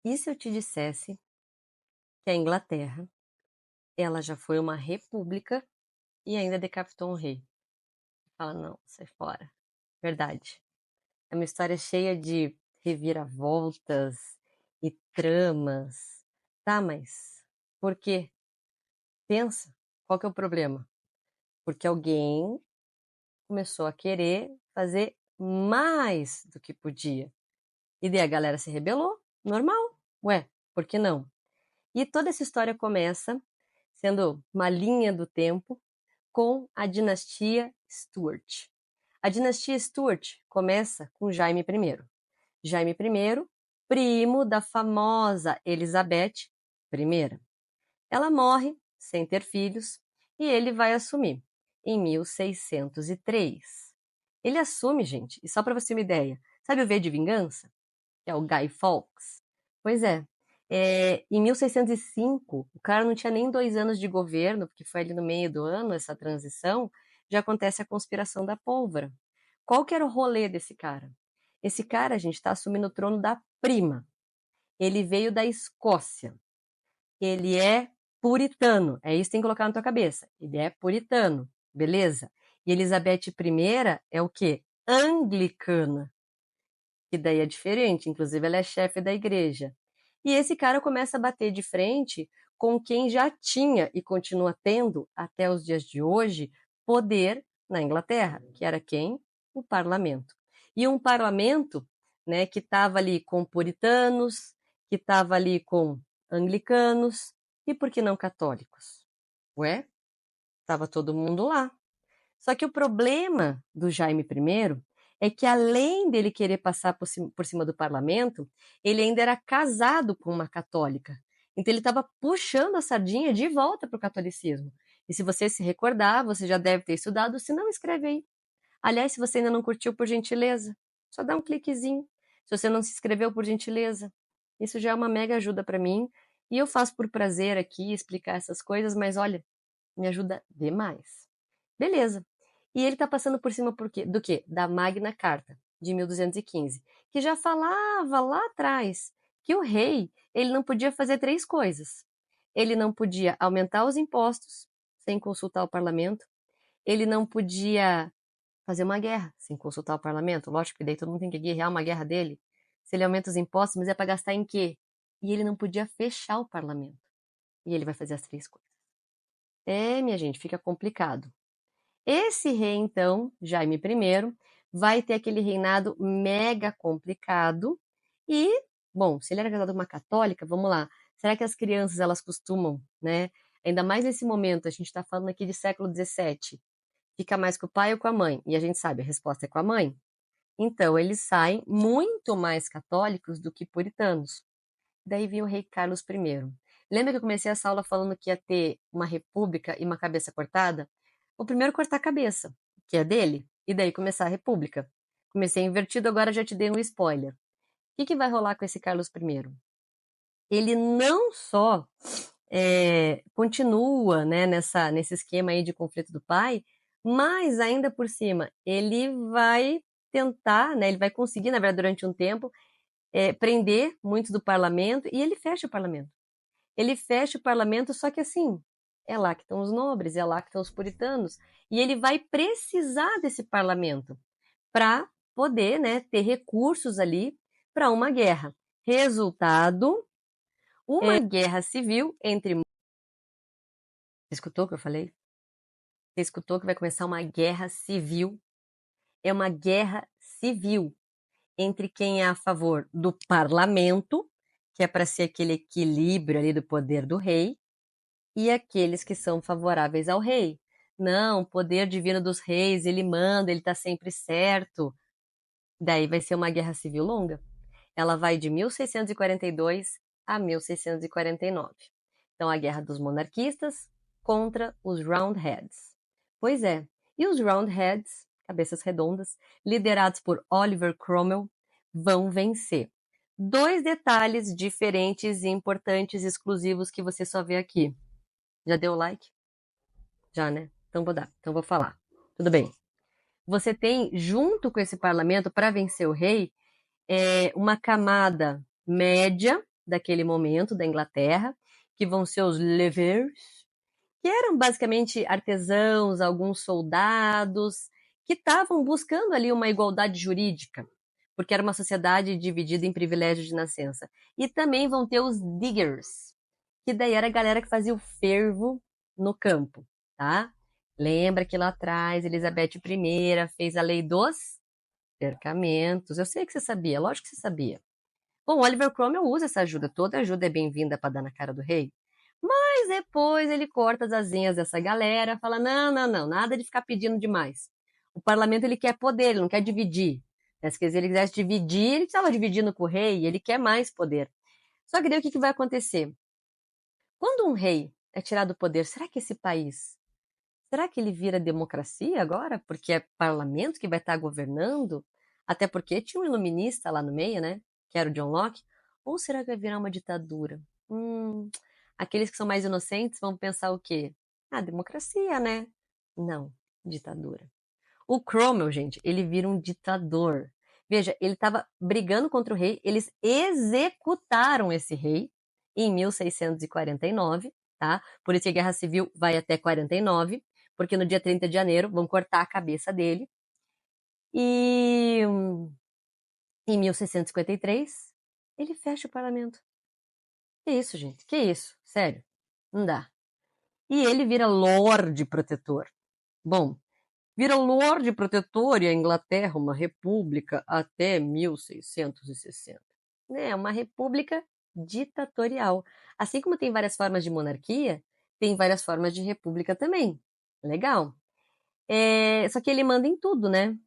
E se eu te dissesse que a Inglaterra, ela já foi uma república e ainda decapitou um rei? Fala: "Não, sai fora". Verdade. É uma história cheia de reviravoltas e tramas. Tá, mas por quê? Pensa, qual que é o problema? Porque alguém começou a querer fazer mais do que podia. E daí a galera se rebelou, normal. Ué, por que não? E toda essa história começa sendo uma linha do tempo com a dinastia Stuart. A dinastia Stuart começa com Jaime I. Jaime I, primo da famosa Elizabeth I. Ela morre sem ter filhos e ele vai assumir em 1603. Ele assume, gente, e só para você ter uma ideia, sabe o V de Vingança? Que é o Guy Fawkes? Pois é, em 1605, o cara não tinha nem 2 anos de governo, porque foi ali no meio do ano essa transição, já acontece a conspiração da pólvora. Qual que era o rolê desse cara? Esse cara, a gente, está assumindo o trono da prima. Ele veio da Escócia. Ele é puritano. É isso que tem que colocar na tua cabeça. Ele é puritano, beleza? E Elizabeth I é o quê? Anglicana. Que daí é diferente, inclusive ela é chefe da igreja. E esse cara começa a bater de frente com quem já tinha e continua tendo, até os dias de hoje, poder na Inglaterra, que era quem? O parlamento. E um parlamento, né, que estava ali com puritanos, que estava ali com anglicanos, e por que não católicos? Ué, estava todo mundo lá. Só que o problema do Jaime I é que, além dele querer passar por cima do parlamento, ele ainda era casado com uma católica. Então, ele estava puxando a sardinha de volta para o catolicismo. E se você se recordar, você já deve ter estudado, se não, escreve aí. Aliás, se você ainda não curtiu, por gentileza, só dá um cliquezinho. Se você não se inscreveu, por gentileza, isso já é uma mega ajuda para mim. E eu faço por prazer aqui explicar essas coisas, mas olha, me ajuda demais. Beleza. E ele está passando por cima do quê? Da Magna Carta, de 1215, que já falava lá atrás que o rei ele não podia fazer 3 coisas. Ele não podia aumentar os impostos sem consultar o parlamento. Ele não podia fazer uma guerra sem consultar o parlamento. Lógico que daí todo mundo tem que guerrear uma guerra dele. Se ele aumenta os impostos, mas é para gastar em quê? E ele não podia fechar o parlamento. E ele vai fazer as 3 coisas. É, minha gente, fica complicado. Esse rei, então, Jaime I, vai ter aquele reinado mega complicado e, bom, se ele era casado com uma católica, vamos lá, será que as crianças, elas costumam, né, ainda mais nesse momento, a gente está falando aqui de século XVII, fica mais com o pai ou com a mãe? E a gente sabe, a resposta é com a mãe. Então, eles saem muito mais católicos do que puritanos. Daí vinha o rei Carlos I. Lembra que eu comecei essa aula falando que ia ter uma república e uma cabeça cortada? O primeiro cortar a cabeça, que é dele, e daí começar a república. Comecei invertido, agora já te dei um spoiler. O que vai rolar com esse Carlos I? Ele não só continua, né, nesse esquema aí de conflito do pai, mas ainda por cima, ele vai tentar, né, ele vai conseguir, na verdade, durante um tempo, prender muitos do parlamento, e ele fecha o parlamento. Ele fecha o parlamento, só que assim, é lá que estão os nobres, é lá que estão os puritanos, e ele vai precisar desse parlamento para poder, né, ter recursos ali para uma guerra. Resultado, uma guerra civil entre... Você escutou o que eu falei? Você escutou que vai começar uma guerra civil? É uma guerra civil entre quem é a favor do parlamento, que é para ser aquele equilíbrio ali do poder do rei, e aqueles que são favoráveis ao rei. Não, o poder divino dos reis, ele manda, ele está sempre certo. Daí vai ser uma guerra civil longa. Ela vai de 1642 a 1649. Então, a guerra dos monarquistas contra os Roundheads. Pois é, e os Roundheads, cabeças redondas, liderados por Oliver Cromwell, vão vencer. 2 detalhes diferentes e importantes, exclusivos, que você só vê aqui. Já deu like? Já, né? Então vou dar. Então vou falar. Tudo bem. Você tem, junto com esse parlamento, para vencer o rei, uma camada média, daquele momento da Inglaterra, que vão ser os levers, que eram basicamente artesãos, alguns soldados, que estavam buscando ali uma igualdade jurídica, porque era uma sociedade dividida em privilégios de nascença. E também vão ter os diggers, que daí era a galera que fazia o fervo no campo, tá? Lembra que lá atrás Elizabeth I fez a lei dos cercamentos. Eu sei que você sabia, lógico que você sabia. Bom, Oliver Cromwell usa essa ajuda, toda ajuda é bem-vinda para dar na cara do rei. Mas depois ele corta as asinhas dessa galera, fala: não, não, não, nada de ficar pedindo demais. O parlamento ele quer poder, ele não quer dividir. Né? Se ele quisesse dividir, ele estava dividindo com o rei, ele quer mais poder. Só que daí o que vai acontecer? Quando um rei é tirado do poder, será que esse país, será que ele vira democracia agora? Porque é parlamento que vai estar governando? Até porque tinha um iluminista lá no meio, né? Que era o John Locke. Ou será que vai virar uma ditadura? Aqueles que são mais inocentes vão pensar o quê? Ah, democracia, né? Não, ditadura. O Cromwell, gente, ele vira um ditador. Veja, ele estava brigando contra o rei, eles executaram esse rei em 1649, tá? Por isso que a Guerra Civil vai até 49, porque no dia 30 de janeiro vão cortar a cabeça dele. E em 1653, ele fecha o parlamento. Que isso, gente? Que isso? Sério? Não dá. E ele vira Lorde Protetor. Bom, vira Lorde Protetor e a Inglaterra uma república até 1660. É uma república ditatorial. Assim como tem várias formas de monarquia, tem várias formas de república também. Legal. Só que ele manda em tudo, né?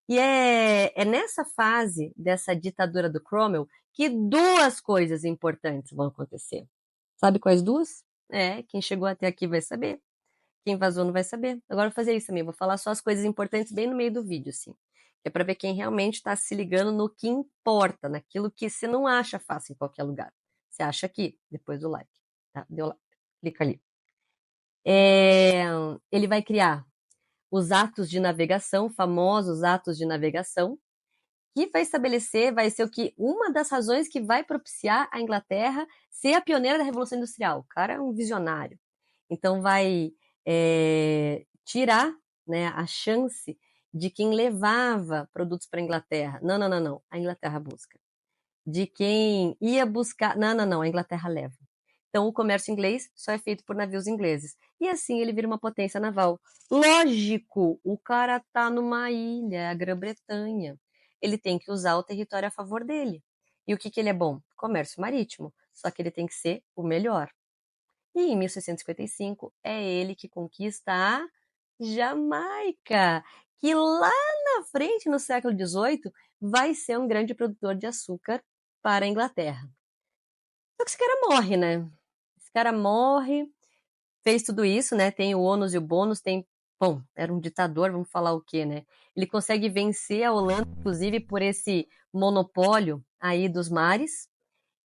E é nessa fase dessa ditadura do Cromwell que duas coisas importantes vão acontecer. Sabe quais duas? Quem chegou até aqui vai saber. Quem vazou não vai saber. Agora eu vou fazer isso também. Vou falar só as coisas importantes bem no meio do vídeo, assim. Que é para ver quem realmente está se ligando no que importa, naquilo que você não acha fácil em qualquer lugar. Você acha aqui, depois do like. Tá? Deu like. Clica ali. Ele vai criar os atos de navegação, famosos atos de navegação, que vai estabelecer, vai ser o que uma das razões que vai propiciar a Inglaterra ser a pioneira da Revolução Industrial. O cara é um visionário. Então vai tirar, né, a chance de quem levava produtos para a Inglaterra. Não, não, não, não. A Inglaterra busca. De quem ia buscar. Não, não, não. A Inglaterra leva. Então, o comércio inglês só é feito por navios ingleses. E assim ele vira uma potência naval. Lógico, o cara tá numa ilha, a Grã-Bretanha. Ele tem que usar o território a favor dele. E o que ele é bom? Comércio marítimo. Só que ele tem que ser o melhor. E em 1655 é ele que conquista a Jamaica, que lá na frente, no século XVIII, vai ser um grande produtor de açúcar para a Inglaterra. Só que esse cara morre, né? Esse cara morre, fez tudo isso, né? Tem o ônus e o bônus, tem. Bom, era um ditador, vamos falar o quê, né? Ele consegue vencer a Holanda, inclusive, por esse monopólio aí dos mares.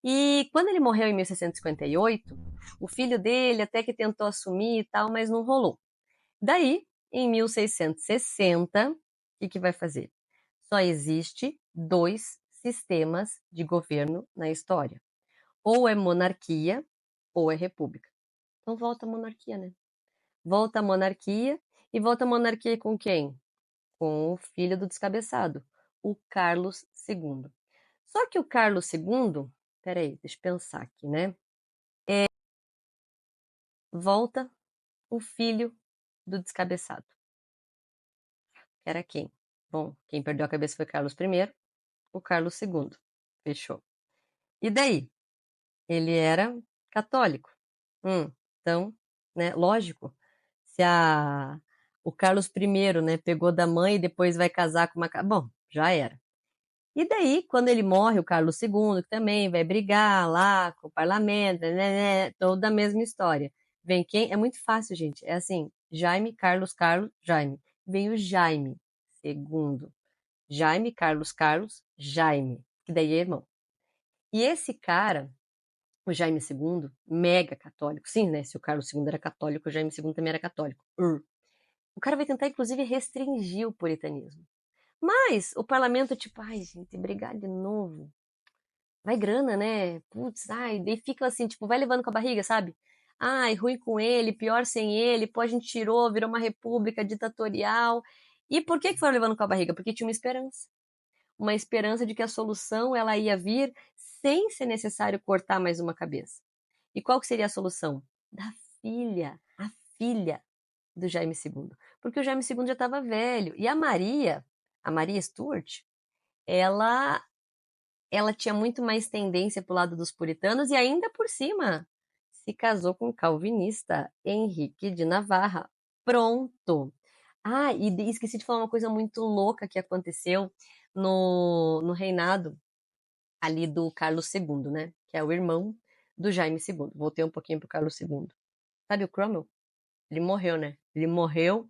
E quando ele morreu em 1658, o filho dele até que tentou assumir e tal, mas não rolou. Daí, em 1660, o que vai fazer? Só existe dois sistemas de governo na história. Ou é monarquia, ou é república. Então volta a monarquia, né? Volta a monarquia, e volta a monarquia com quem? Com o filho do descabeçado, o Carlos II. Só que o Carlos II, peraí, deixa eu pensar aqui, né? Volta o filho do descabeçado. Que era quem? Bom, quem perdeu a cabeça foi Carlos I, o Carlos II. Fechou. E daí? Ele era católico. Então, né, lógico, se o Carlos I, né, pegou da mãe e depois vai casar com uma... Bom, já era. E daí, quando ele morre, o Carlos II, que também vai brigar lá com o parlamento, né, toda a mesma história. Vem quem? É muito fácil, gente. É assim, Jaime, Carlos, Jaime. Vem o Jaime II. Jaime, Carlos, Jaime. Que daí é irmão. E esse cara, o Jaime II, mega católico. Sim, né? Se o Carlos II era católico, o Jaime II também era católico. O cara vai tentar, inclusive, restringir o puritanismo. Mas o parlamento, tipo, ai, gente, brigar de novo. vai grana, né? Putz, ai, daí fica assim, tipo, vai levando com a barriga, sabe? Ai, ruim com ele, pior sem ele, pô, a gente tirou, virou uma república ditatorial. E por que que foi levando com a barriga? Porque tinha uma esperança de que a solução ela ia vir sem ser necessário cortar mais uma cabeça. E qual que seria a solução? Da filha, a filha do Jaime II. Porque o Jaime II já estava velho. E a Maria Stuart, ela ela tinha muito mais tendência para o lado dos puritanos e ainda por cima se casou com o calvinista Henrique de Navarra. Pronto. Ah, e esqueci de falar uma coisa muito louca que aconteceu no reinado ali do Carlos II, né? Que é o irmão do Jaime II. Voltei um pouquinho para o Carlos II. Sabe o Cromwell? Ele morreu, né? Ele morreu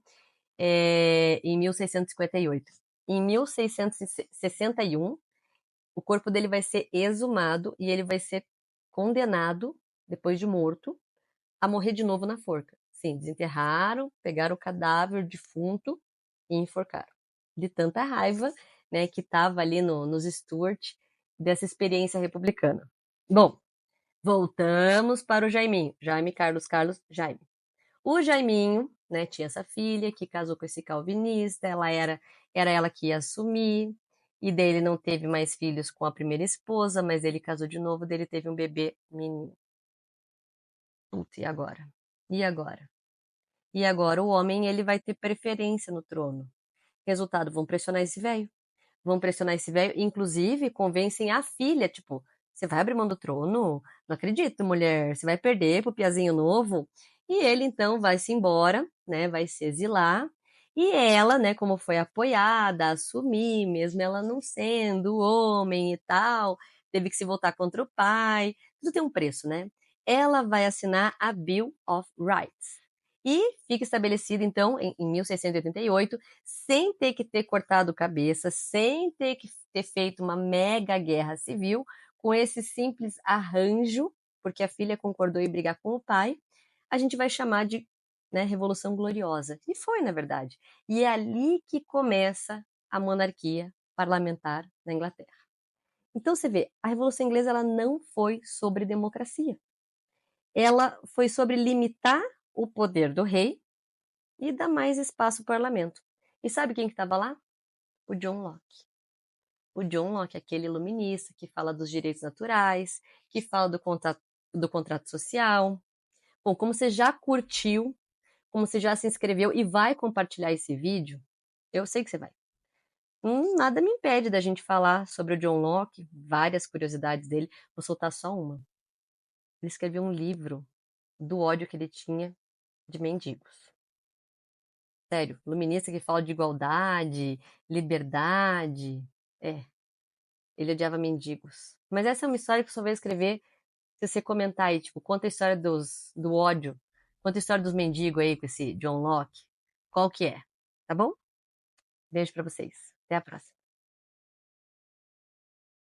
em 1658. Em 1661, o corpo dele vai ser exumado e ele vai ser condenado, depois de morto, a morrer de novo na forca. Sim, desenterraram, pegaram o cadáver defunto e enforcaram. De tanta raiva, né, que estava ali nos Stuart dessa experiência republicana. Bom, voltamos para o Jaiminho. Jaime, Carlos, Carlos, Jaime. O Jaiminho, né, tinha essa filha que casou com esse calvinista, era ela que ia assumir, e dele não teve mais filhos com a primeira esposa, mas ele casou de novo, dele teve um bebê menino. Putz, e agora? E agora? E agora o homem ele vai ter preferência no trono. Resultado, vão pressionar esse velho. Vão pressionar esse velho, inclusive convencem a filha, tipo, você vai abrir mão do trono? Não acredito, mulher, você vai perder pro piazinho novo. E ele então vai se embora, né, vai se exilar. E ela, né, como foi apoiada, assumir, mesmo ela não sendo homem e tal, teve que se voltar contra o pai. Tudo tem um preço, né? Ela vai assinar a Bill of Rights. E fica estabelecido, então, em 1688, sem ter que ter cortado cabeça, sem ter que ter feito uma mega guerra civil, com esse simples arranjo, porque a filha concordou em brigar com o pai, a gente vai chamar de, né, Revolução Gloriosa. E foi, na verdade. E é ali que começa a monarquia parlamentar na Inglaterra. Então você vê, a Revolução Inglesa ela não foi sobre democracia. Ela foi sobre limitar o poder do rei e dar mais espaço para o parlamento. E sabe quem que estava lá? O John Locke. O John Locke, aquele iluminista que fala dos direitos naturais, que fala do contrato social. Bom, como você já curtiu, como você já se inscreveu e vai compartilhar esse vídeo, eu sei que você vai. Nada me impede da gente falar sobre o John Locke, várias curiosidades dele. Vou soltar só uma. Ele escreveu um livro do ódio que ele tinha de mendigos. Sério, iluminista que fala de igualdade, liberdade. É, ele odiava mendigos. Mas essa é uma história que eu só vou escrever se você comentar aí, tipo, conta a história do ódio, conta a história dos mendigos aí com esse John Locke. Qual que é? Tá bom? Beijo pra vocês. Até a próxima.